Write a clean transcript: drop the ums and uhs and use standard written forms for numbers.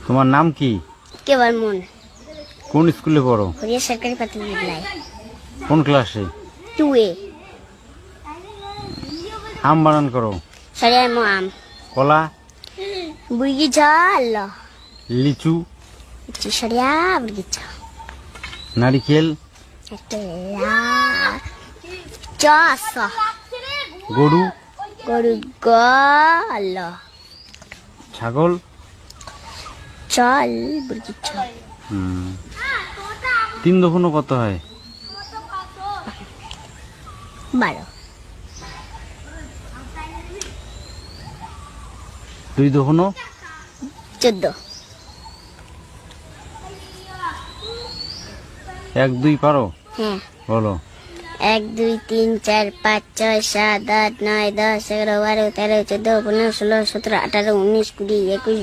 তোমার নাম কি? কেবল মন। কোন স্কুলে পড়ো? হরিয়া সরকারি প্রাথমিক বিদ্যালয়। কোন ক্লাসে? 2A। আম বানান করো। সরিয়া মো আম। কলা? বুড়ি ঝাল। লিচু? সরিয়া বুড়ি ঝাল। নারিকেল? চাষ। গরু? গরু গল। ছাগল? চল বুড়ি চল। 3 দোকানো কত হয়? 12। 2 দোকানো? 14। 1 2 পারো? হ্যাঁ বলো। 1 2 3 4 5 6 7 8 9 10 11 12 13 14 15 16 17 18 19 20 21